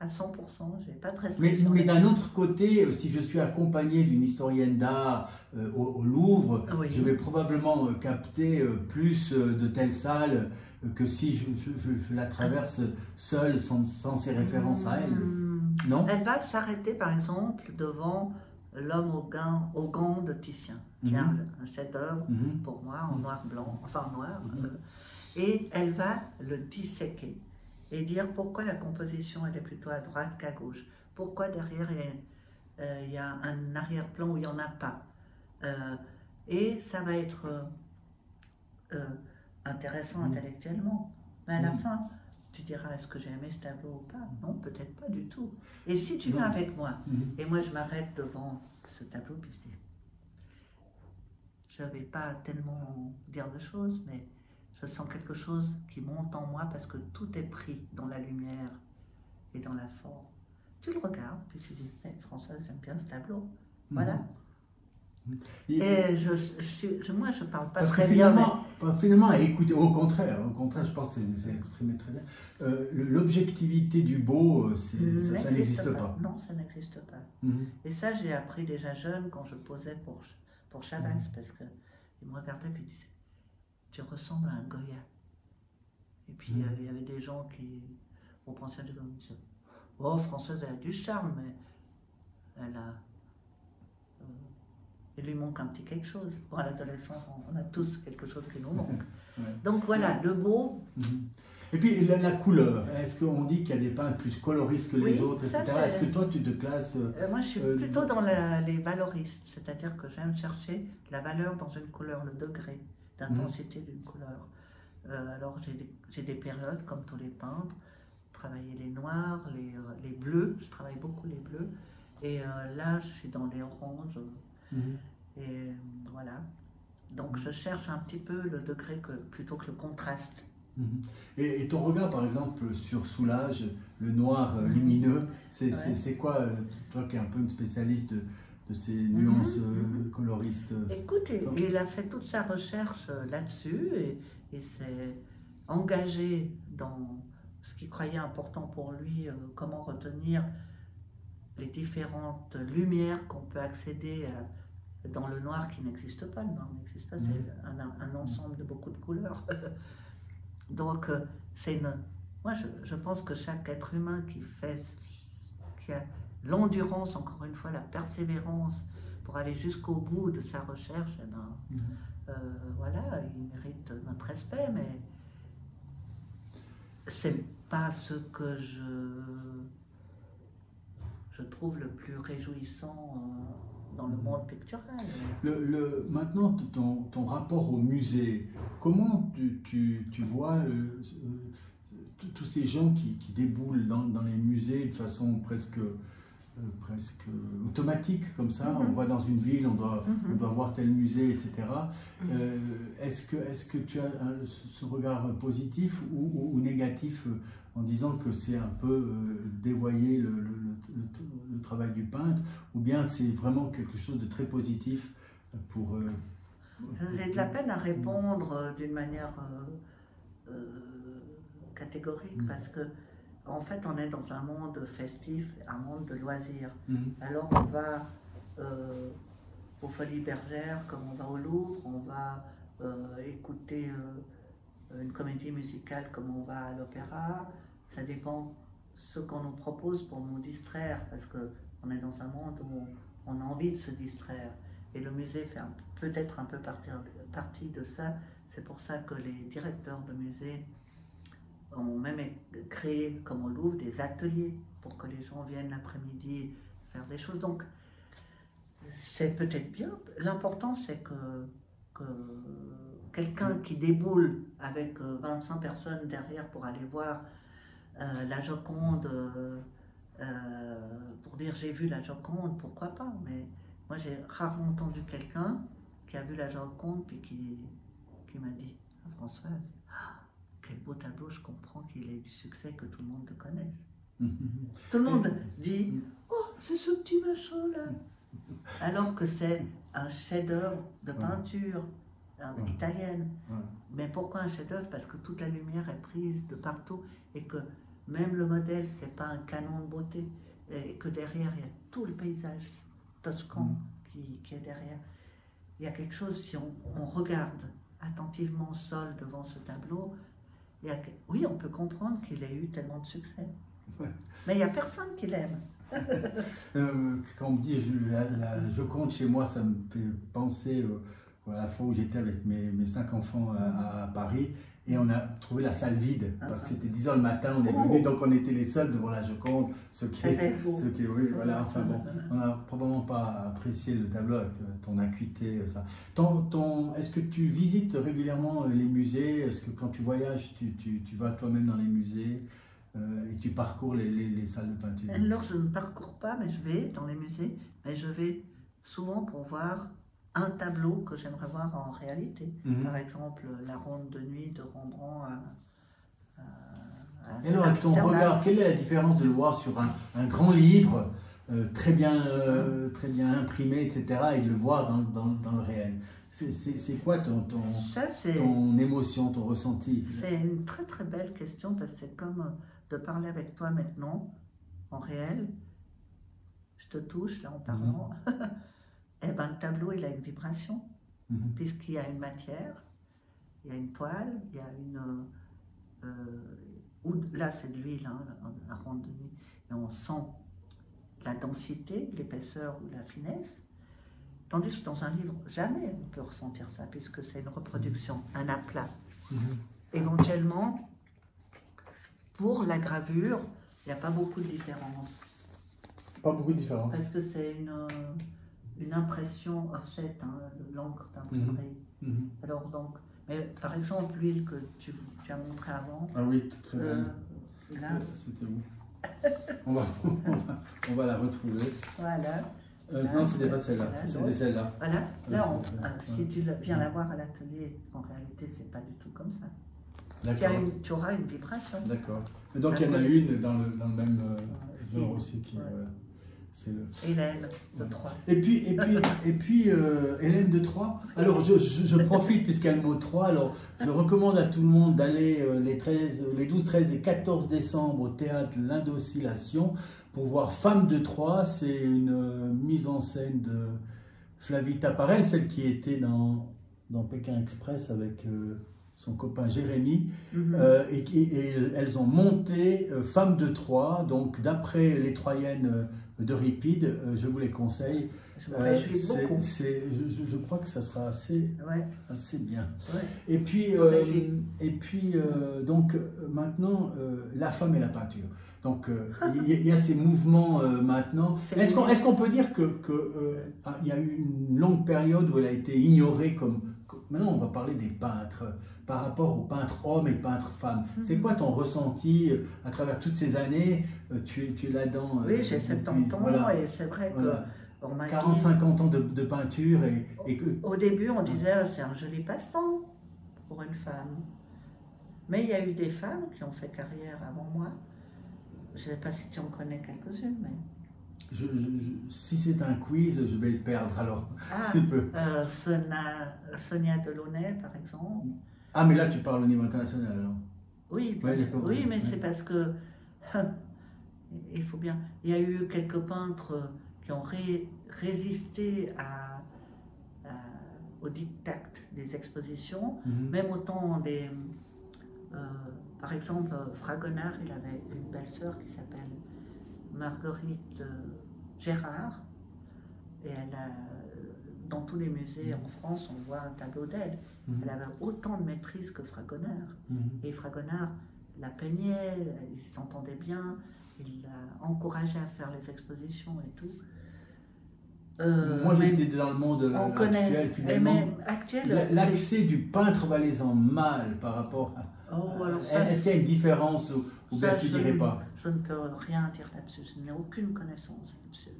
À 100%, j'ai pas de restriction. Mais d'un autre côté, si je suis accompagné d'une historienne d'art au Louvre, Oui. je vais probablement capter plus de telles salles que si je la traverse seule, sans ces références à elle. Non? Elle va s'arrêter par exemple devant L'homme au gant de Titien, qui est un chef-d'œuvre pour moi en noir-blanc, enfin en noir, et elle va le disséquer et dire pourquoi la composition elle est plutôt à droite qu'à gauche, pourquoi derrière il y a un arrière-plan où il n'y en a pas. Et ça va être intéressant intellectuellement, mais à la fin, tu diras, est-ce que j'ai aimé ce tableau ou pas? Non, peut-être pas du tout. Et si tu viens avec moi, et moi je m'arrête devant ce tableau, puis je dis, je ne vais pas tellement dire de choses, mais je sens quelque chose qui monte en moi parce que tout est pris dans la lumière et dans la forme. Tu le regardes, puis tu dis, hey, Françoise, j'aime bien ce tableau. Voilà. Et moi, je parle pas très bien. Finalement, à écouter, au contraire, je pense que c'est exprimé très bien. L'objectivité du beau, ça n'existe pas. Non, ça n'existe pas. Et ça, j'ai appris déjà jeune quand je posais pour Chavas, parce qu'il me regardait et il disait, tu ressembles à un Goya. Et puis il y avait des gens qui, au pensaient de comme ça. Oh, Françoise, elle a du charme, mais elle a. Il lui manque un petit quelque chose. Bon, à l'adolescence, on a tous quelque chose qui nous manque. Donc voilà, le beau. Et puis la couleur, est-ce qu'on dit qu'il y a des peintres plus coloristes que les autres, etc. Est-ce que toi tu te classes moi je suis plutôt dans les valoristes, c'est-à-dire que j'aime chercher la valeur dans une couleur, le degré d'intensité d'une couleur. Alors j'ai des périodes, comme tous les peintres, travailler les noirs, les bleus, je travaille beaucoup les bleus, et là je suis dans les oranges. Et voilà. Donc je cherche un petit peu le degré plutôt que le contraste. Et ton regard, par exemple, sur Soulages, le noir lumineux, c'est quoi, toi qui es un peu une spécialiste de ces nuances coloristes? Écoute, il a fait toute sa recherche là-dessus et s'est engagé dans ce qu'il croyait important pour lui, comment retenir les différentes lumières qu'on peut accéder dans le noir qui n'existe pas. Le noir n'existe pas, c'est un ensemble de beaucoup de couleurs. Donc, moi, je pense que chaque être humain qui a l'endurance, encore une fois, la persévérance pour aller jusqu'au bout de sa recherche, voilà, il mérite notre respect, mais c'est pas ce que je trouve le plus réjouissant dans le monde pictural. Maintenant, ton rapport au musée, comment tu vois tous ces gens qui déboulent dans les musées de façon presque automatique, comme ça, on va dans une ville, on doit voir tel musée, etc. Est-ce que tu as ce regard positif ou négatif en disant que c'est un peu dévoyer le travail du peintre, ou bien c'est vraiment quelque chose de très positif pour... J'ai de la peine à répondre d'une manière catégorique, parce que en fait, on est dans un monde festif, un monde de loisirs. Alors, on va aux Folies Bergères, comme on va au Louvre, on va écouter une comédie musicale comme on va à l'opéra. Ça dépend ce qu'on nous propose pour nous distraire, parce qu'on est dans un monde où on a envie de se distraire. Et le musée fait peut-être un peu partie de ça. C'est pour ça que les directeurs de musées ont même créé, comme au Louvre, des ateliers pour que les gens viennent l'après-midi faire des choses. Donc, c'est peut-être bien. L'important, c'est que quelqu'un qui déboule avec 25 personnes derrière pour aller voir la Joconde, pour dire j'ai vu la Joconde, pourquoi pas. Mais moi, j'ai rarement entendu quelqu'un qui a vu la Joconde puis qui m'a dit, Françoise, quel beau tableau, je comprends qu'il ait du succès, que tout le monde le connaisse. Tout le monde dit, oh, c'est ce petit machin-là. Alors que c'est un chef-d'œuvre de peinture italienne. Mais pourquoi un chef-d'œuvre? Parce que toute la lumière est prise de partout et que même le modèle, c'est pas un canon de beauté. Et que derrière, il y a tout le paysage toscan qui est derrière. Il y a quelque chose, si on regarde attentivement au sol devant ce tableau, oui, on peut comprendre qu'il ait eu tellement de succès. Mais il n'y a personne qui l'aime. Quand on me dit je compte chez moi, ça me fait penser à la fois où j'étais avec mes 5 enfants à Paris et on a trouvé la salle vide parce que c'était 10 h le matin, on est venus, donc on était les seuls devant la Joconde, oui, voilà, enfin bon, on n'a probablement pas apprécié le tableau avec ton acuité, ça. Est-ce que tu visites régulièrement les musées? Est-ce que quand tu voyages, tu vas toi-même dans les musées? Et tu parcours les salles de peinture? Alors, je ne parcours pas, mais je vais dans les musées, mais je vais souvent pour voir un tableau que j'aimerais voir en réalité. Par exemple, La Ronde de nuit de Rembrandt Et alors, avec ton regard, quelle est la différence de le voir sur un grand livre, très bien imprimé, etc., et de le voir dans le réel? C'est quoi ton émotion, ton ressenti? C'est une très très belle question parce que c'est comme de parler avec toi maintenant, en réel. Je te touche là en parlant. Et ben, le tableau, il a une vibration, puisqu'il y a une matière, il y a une toile, il y a là c'est de l'huile, hein, la ronde de nuit, et on sent la densité, l'épaisseur ou la finesse. Tandis que dans un livre, jamais on peut ressentir ça, puisque c'est une reproduction, un aplat. Éventuellement, pour la gravure, il n'y a pas beaucoup de différence. Pas beaucoup de différence. Parce que c'est une impression offset, hein, l'encre d'imprimé. Alors donc, mais par exemple, l'huile que tu as montré avant. Ah oui, très belle. Là. C'était où? on va la retrouver. Voilà. Non, c'était pas celle-là, c'était celle-là. Voilà, là, si tu viens la voir à l'atelier, en réalité, c'est pas du tout comme ça. Tu auras une vibration. D'accord. Donc il y en a une dans le même genre aussi qui. Hélène de Troyes. Et puis Hélène de Troyes. Alors je profite puisqu'il y a le mot Troyes. Alors je recommande à tout le monde d'aller les 12, 13 et 14 décembre au théâtre L'Indoscillation pour voir Femme de Troyes. C'est une mise en scène de Flavie Taparel, celle qui était dans Pékin Express avec son copain Jérémy, et elles ont monté Femme de Troyes, donc d'après les Troyennes d'Euripide, je vous les conseille. Je me réjouis beaucoup. Je crois que ça sera assez bien. Ouais. Et puis, donc maintenant, la femme et la peinture. Donc il y a ces mouvements maintenant. Est-ce qu'on peut dire il y a eu une longue période où elle a été ignorée maintenant on va parler des peintres, par rapport aux peintres hommes et peintres femmes. C'est quoi ton ressenti à travers toutes ces années? Tu es là-dedans. Oui, j'ai 70 ans et c'est vrai que... 40-50 ans de peinture Au début, on disait c'est un joli passe-temps pour une femme. Mais il y a eu des femmes qui ont fait carrière avant moi. Je ne sais pas si tu en connais quelques-unes, mais... si c'est un quiz, je vais le perdre alors. Tu peux. Sonia Delaunay, par exemple. Ah, mais là tu parles au niveau international alors. Oui, mais c'est parce que il faut bien. Il y a eu quelques peintres qui ont résisté au diktat des expositions, même au temps des. Par exemple, Fragonard, il avait une belle-sœur qui s'appelle Marguerite Gérard, et dans tous les musées en France, on voit un tableau d'elle. Elle avait autant de maîtrise que Fragonard. Et Fragonard la peignait, ils s'entendaient bien, il l'a encouragé à faire les expositions et tout. Moi j'étais dans le monde actuel, finalement. L'accès du peintre valaisan mâle par rapport à... Est-ce qu'il y a une différence Ou bien tu dirais pas? Je ne peux rien dire là-dessus, je n'ai aucune connaissance là-dessus.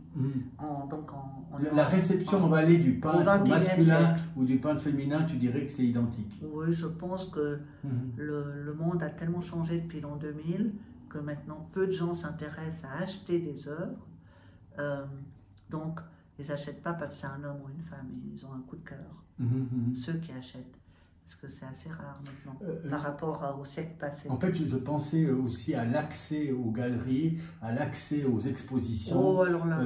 La réception en vallée du peintre masculin siècle. ou du peintre féminin, tu dirais que c'est identique? Oui, je pense que le monde a tellement changé depuis l'an 2000 que maintenant peu de gens s'intéressent à acheter des œuvres. Donc, ils n'achètent pas parce que c'est un homme ou une femme, ils ont un coup de cœur. Ceux qui achètent. Parce que c'est assez rare maintenant, par rapport au siècle passé. En fait, je pensais aussi à l'accès aux galeries, à l'accès aux expositions. Oh, alors là,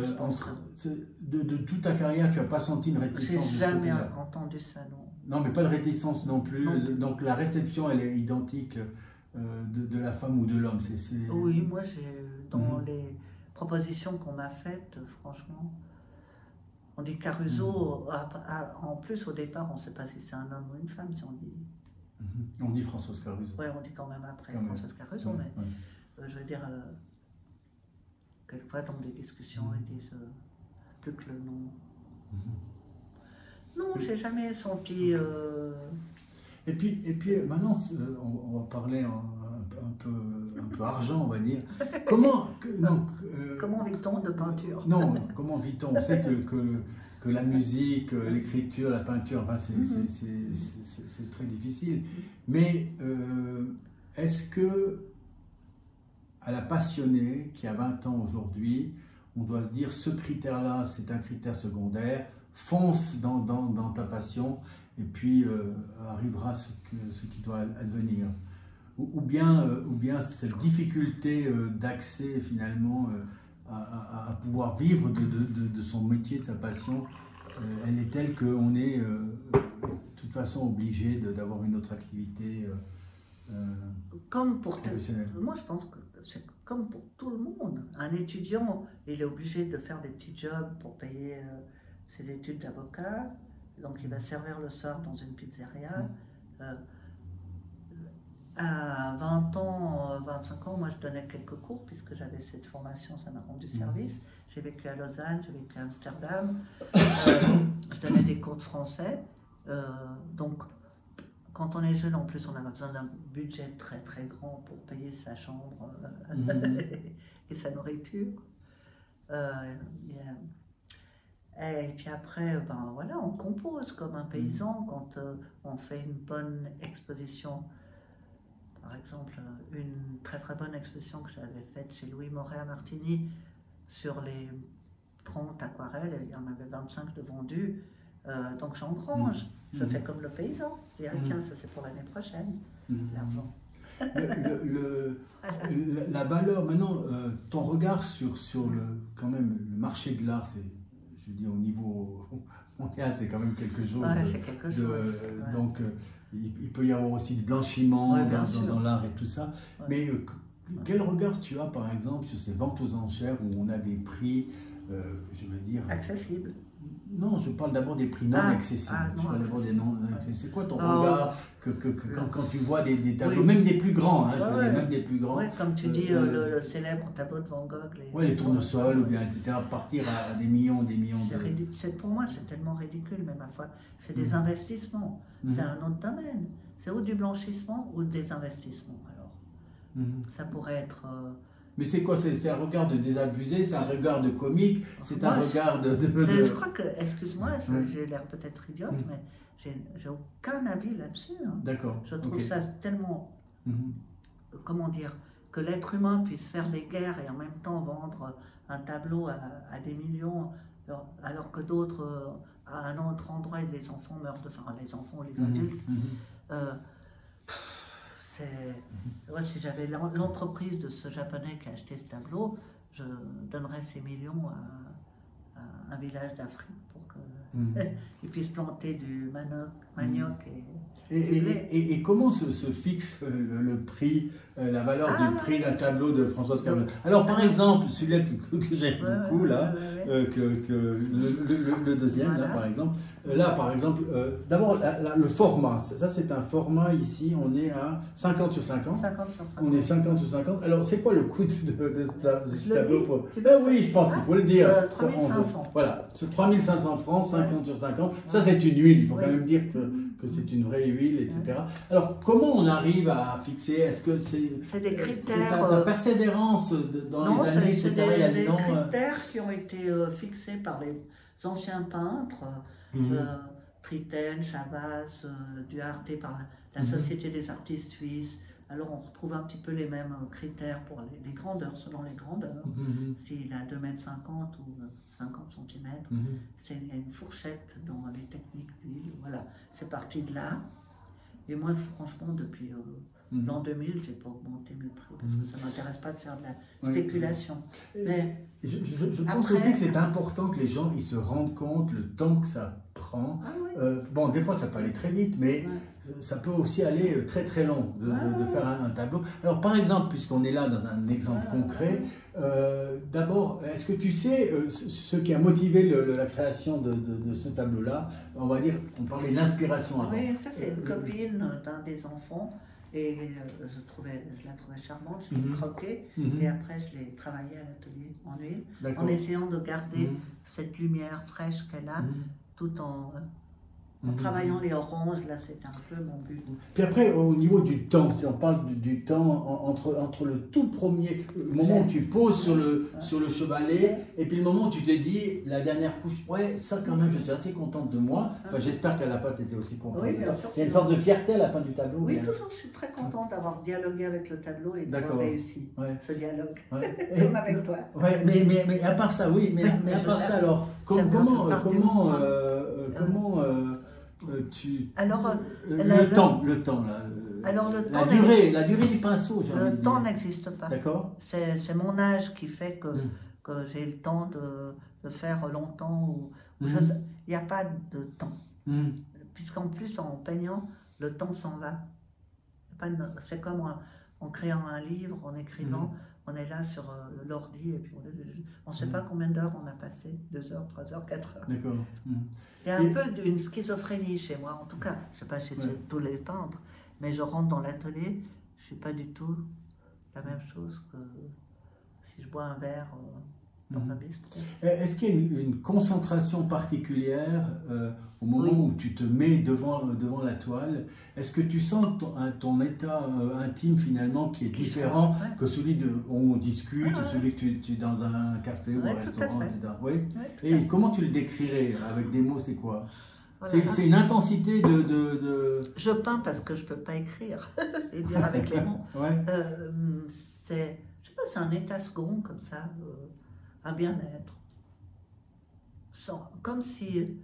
de toute ta carrière, tu n'as pas senti une réticence? J'ai jamais entendu ça, non. Non, mais pas de réticence non plus. Non. Donc la réception, elle est identique de la femme ou de l'homme. Oui, moi, dans les propositions qu'on m'a faites, franchement... On dit Caruso, en plus au départ on ne sait pas si c'est un homme ou une femme, si on dit... On dit Françoise Caruso. Oui, on dit quand même après Françoise Caruso, mais je veux dire, quelquefois dans des discussions ils disent plus que le nom. Non, j'ai jamais senti... Et puis maintenant, on va parler un peu argent, on va dire. Comment vit-on de peinture? Non, comment vit-on? On sait que la musique, l'écriture, la peinture, enfin, c'est très difficile. Mais est-ce que, à la passionnée qui a 20 ans aujourd'hui, on doit se dire ce critère-là, c'est un critère secondaire, fonce dans ta passion, et puis arrivera ce qui doit advenir. Ou bien cette difficulté d'accès finalement à pouvoir vivre de son métier, de sa passion, elle est telle qu'on est de toute façon obligé d'avoir une autre activité professionnelle. Moi je pense que c'est comme pour tout le monde. Un étudiant, il est obligé de faire des petits jobs pour payer ses études d'avocat. Donc il va servir le soir dans une pizzeria. À 20 ans, 25 ans, moi je donnais quelques cours puisque j'avais cette formation, ça m'a rendu service. J'ai vécu à Lausanne, j'ai vécu à Amsterdam. Je donnais des cours de français. Donc quand on est jeune, en plus on a besoin d'un budget très très grand pour payer sa chambre et sa nourriture. Et puis après, ben voilà, on compose comme un paysan quand on fait une bonne exposition. Par exemple, une très très bonne exposition que j'avais faite chez Louis Moret à Martigny sur les 30 aquarelles, il y en avait 25 de vendus. Donc j'engrange, je fais comme le paysan. Je dis, ah, tiens, ça c'est pour l'année prochaine, l'argent. La valeur, maintenant, ton regard sur quand même, le marché de l'art, c'est, je veux dire, au niveau mondial, c'est quand même quelque chose. Ouais, c'est quelque chose. Donc, il peut y avoir aussi du blanchiment dans l'art et tout ça. Ouais. Mais quel regard tu as, par exemple, sur ces ventes aux enchères où on a des prix, je veux dire... accessibles? Non, je parle d'abord des prix non accessibles. Je parle d'abord des non accessibles. C'est quoi ton regard quand tu vois des tableaux, même des plus grands, hein, je veux dire, même des plus grands. Oui, comme tu dis, le célèbre tableau de Van Gogh. Les tournesols, ou bien, etc., partir à des millions de... Pour moi, c'est tellement ridicule, mais ma foi. C'est des investissements. C'est un autre domaine. C'est ou du blanchissement ou des investissements, alors. Ça pourrait être... Mais c'est quoi? C'est un regard de désabusé, c'est un regard de comique, c'est un regard de... Je crois que, excuse-moi, j'ai l'air peut-être idiote, mais j'ai aucun avis là-dessus. Hein. D'accord. Je trouve ça tellement... comment dire? Que l'être humain puisse faire des guerres et en même temps vendre un tableau à des millions, alors que d'autres, à un autre endroit, les enfants meurent de faim, les enfants ou les adultes. Si j'avais l'entreprise de ce japonais qui a acheté ce tableau, je donnerais ces millions à un village d'Afrique pour qu'il puisse planter du manioc et comment se fixe le prix, la valeur du prix d'un tableau de Françoise Caruso? Alors par exemple, celui-là que j'aime beaucoup, là, le deuxième, là par exemple. Là, par exemple, d'abord, le format, ça c'est un format ici, on est à 50 sur 50. 50 sur 50. On est 50 sur 50. Alors, c'est quoi le coût de ce tableau oui, je pense qu'il faut le dire. 3500. Voilà, c'est 3500 francs, 50 sur 50. Ça, c'est une huile. Il faut quand même dire que que c'est une vraie huile, etc. Alors, comment on arrive à fixer? Est-ce que c'est des critères... Ta persévérance dans les années, etc. Non, c'est des critères qui ont été fixés par les anciens peintres, Tritaine, Chabas, Duarte, par la Société des artistes suisses. Alors on retrouve un petit peu les mêmes critères pour les grandeurs, selon les grandeurs. S'il a 2,50 m ou 50 cm, c'est une fourchette dans les techniques d'huile. Voilà, c'est parti de là. Et moi, franchement, depuis l'an 2000, je n'ai pas augmenté mes prix parce que ça ne m'intéresse pas de faire de la spéculation. Mais je pense aussi que c'est important que les gens ils se rendent compte le temps que ça prend. Bon, des fois, ça peut aller très vite, mais ça peut aussi aller très très long de faire un tableau. Alors, par exemple, puisqu'on est là dans un exemple concret, d'abord, est-ce que tu sais ce qui a motivé la création de ce tableau-là? On va dire, on parlait de l'inspiration avant. Oui, ça c'est une copine d'un des enfants. Et je la trouvais charmante, je l'ai croquée, et après je l'ai travaillée à l'atelier en huile, en essayant de garder cette lumière fraîche qu'elle a, tout en travaillant les oranges. Là c'était un peu mon but. Puis après, au niveau du temps, si on parle du temps entre le tout premier moment où tu poses sur le chevalet, et puis le moment où tu te dis, la dernière couche, ouais, ça quand même, je suis assez contente de moi. Enfin, j'espère qu'à la fin, tu étais aussi contente. Oui, bien sûr. Il y a une sorte de fierté à la fin du tableau. Oui, toujours, je suis très contente d'avoir dialogué avec le tableau et d'avoir réussi ce dialogue, comme avec toi. Mais à part ça, oui, mais à part ça, alors, comment alors, le temps là. Alors, la durée du pinceau, j'ai envie de dire. Le temps n'existe pas. D'accord. C'est mon âge qui fait que j'ai le temps de faire longtemps. Il n'y a pas de temps. Puisqu'en plus, en peignant, le temps s'en va. C'est comme en créant un livre, en écrivant, on est là sur l'ordi et puis on ne sait pas combien d'heures on a passé, 2 heures, 3 heures, 4 heures. D'accord. Il y a un peu d'une schizophrénie chez moi, en tout cas, je ne sais pas chez tous les peintres, mais je rentre dans l'atelier, je ne suis pas du tout la même chose que si je bois un verre dans un bistrot. Est-ce qu'il y a une concentration particulière au moment où tu te mets devant la toile? Est-ce que tu sens ton état intime finalement qui est différent que celui où on discute, celui que tu es dans un café ou un restaurant, etc. Et comment tu le décrirais avec des mots? C'est quoi? Voilà. C'est une intensité de... Je peins parce que je ne peux pas écrire et dire avec les mots. C'est, je sais pas, c'est un état second comme ça, un bien-être. Comme si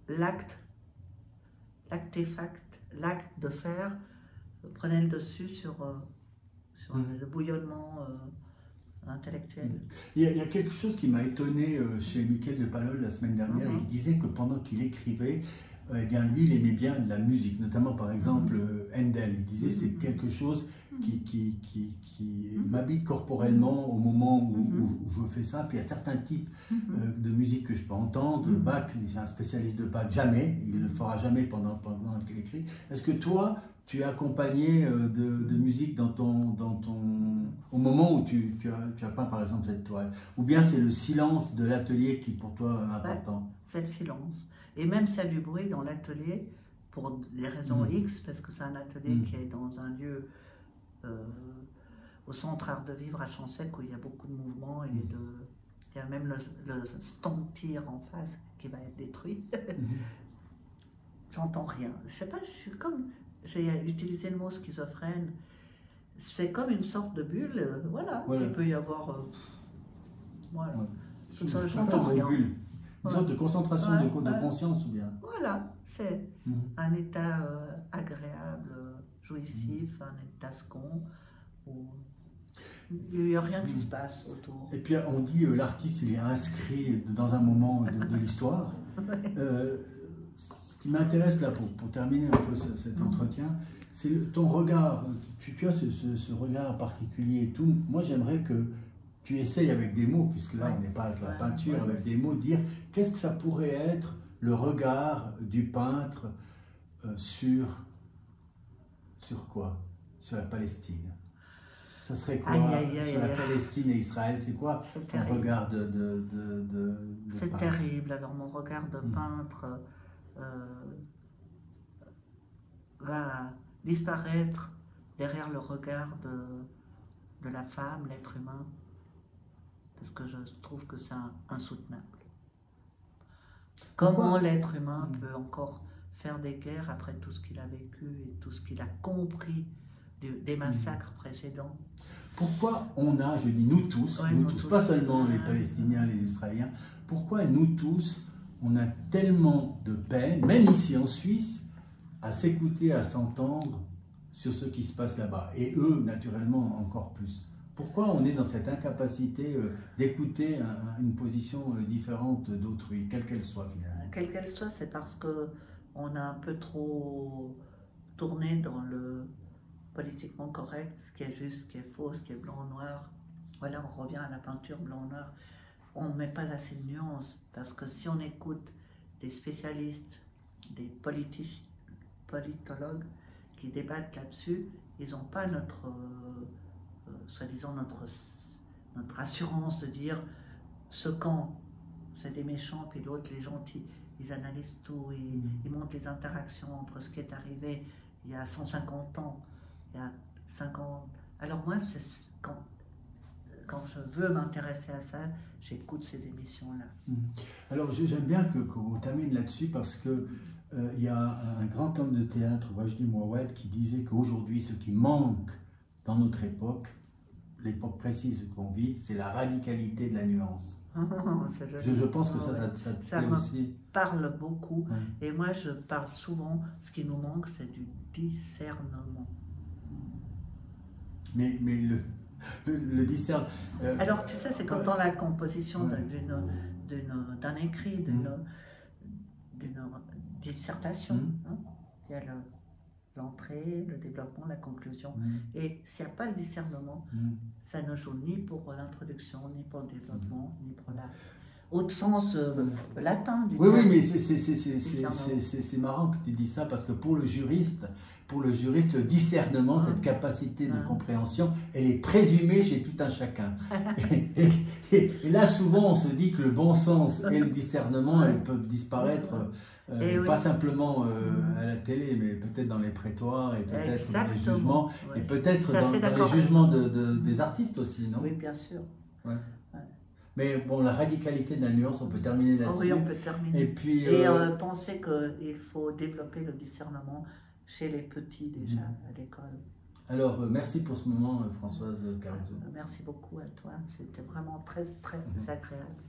l'acte de faire prenait le dessus sur le bouillonnement intellectuel. Il y a quelque chose qui m'a étonné chez Michel de Palol la semaine dernière. Il disait que pendant qu'il écrivait, eh bien, lui, il aimait bien de la musique, notamment par exemple Handel. Il disait c'est quelque chose qui m'habite corporellement au moment où je fais ça. Puis il y a certains types de musique que je peux entendre. Bach, c'est un spécialiste de Bach, jamais, il ne le fera jamais pendant qu'il écrit. Est-ce que toi, tu es accompagné de musique au moment où tu as peint par exemple cette toile? Ou bien c'est le silence de l'atelier qui pour toi est important? C'est le silence. Et même s'il y a du bruit dans l'atelier, pour des raisons X, parce que c'est un atelier qui est dans un lieu au centre Art de Vivre à Chancec où il y a beaucoup de mouvements et il y a même le stand tir en face qui va être détruit. J'entends rien. Je sais pas, je suis comme... J'ai utilisé le mot schizophrène. C'est comme une sorte de bulle, voilà. Il peut y avoir... J'entends rien. Une sorte de concentration de conscience ou bien. Voilà, c'est un état agréable, jouissif, un état second, où il n'y a rien qui se passe autour. Et puis on dit l'artiste il est inscrit dans un moment de l'histoire. Ce qui m'intéresse là pour terminer un peu cet entretien, c'est ton regard. Tu as ce regard particulier et tout. Moi j'aimerais que tu essayes avec des mots, puisque là on n'est pas avec la peinture, avec des mots, dire qu'est-ce que ça pourrait être le regard du peintre sur quoi? Sur la Palestine. Ça serait quoi sur la aïe. Palestine et Israël? C'est quoi ton regard de C'est peintre? terrible. Alors mon regard de peintre va disparaître derrière le regard de la femme, l'être humain, parce que je trouve que c'est insoutenable. Comment l'être humain peut encore faire des guerres après tout ce qu'il a vécu et tout ce qu'il a compris des massacres précédents? Pourquoi on a, je dis nous tous, pas seulement les Palestiniens, les Israéliens, pourquoi nous tous, on a tellement de peine, même ici en Suisse, à s'écouter, à s'entendre sur ce qui se passe là-bas, et eux, naturellement, encore plus. Pourquoi on est dans cette incapacité d'écouter une position différente d'autrui, quelle qu'elle soit finalement? Quelle qu'elle soit, c'est parce qu'on a un peu trop tourné dans le politiquement correct, ce qui est juste, ce qui est faux, ce qui est blanc ou noir. Voilà, on revient à la peinture blanc ou noir. On ne met pas assez de nuances, parce que si on écoute des spécialistes, des politologues qui débattent là-dessus, ils n'ont pas soi-disant notre assurance de dire ce camp, c'est des méchants, puis l'autre, les gentils. Ils analysent tout, ils montrent les interactions entre ce qui est arrivé il y a 150 ans, il y a 50. Alors moi, quand je veux m'intéresser à ça, j'écoute ces émissions-là. Alors j'aime bien qu'on termine là-dessus parce que il y a un grand homme de théâtre, Wajdi Mouawad, qui disait qu'aujourd'hui, ce qui manque dans notre époque, l'époque précise qu'on vit, c'est la radicalité de la nuance. Je pense que ça te plaît aussi. Parle beaucoup, et moi je parle souvent, ce qui nous manque, c'est du discernement. Mais le discernement... Alors tu sais, c'est comme dans la composition d'un écrit, d'une dissertation. Il y a l'entrée, le développement, la conclusion. Et s'il n'y a pas le discernement, ça ne joue ni pour l'introduction, ni pour le développement, ni pour la... au sens latin du terme. Oui, mais c'est marrant que tu dis ça, parce que pour le juriste, le discernement, cette capacité de compréhension, elle est présumée chez tout un chacun. Et là, souvent, on se dit que le bon sens et le discernement, elles peuvent disparaître, pas simplement à la télé, mais peut-être dans les prétoires, et peut-être dans les jugements, et peut-être dans les jugements des artistes aussi, non? Oui, bien sûr. Mais bon, la radicalité de la nuance, on peut terminer là-dessus. Oui, on peut terminer. Et puis, penser qu'il faut développer le discernement chez les petits déjà à l'école. Alors, merci pour ce moment, Françoise Caruso. Merci beaucoup à toi. C'était vraiment très, très agréable.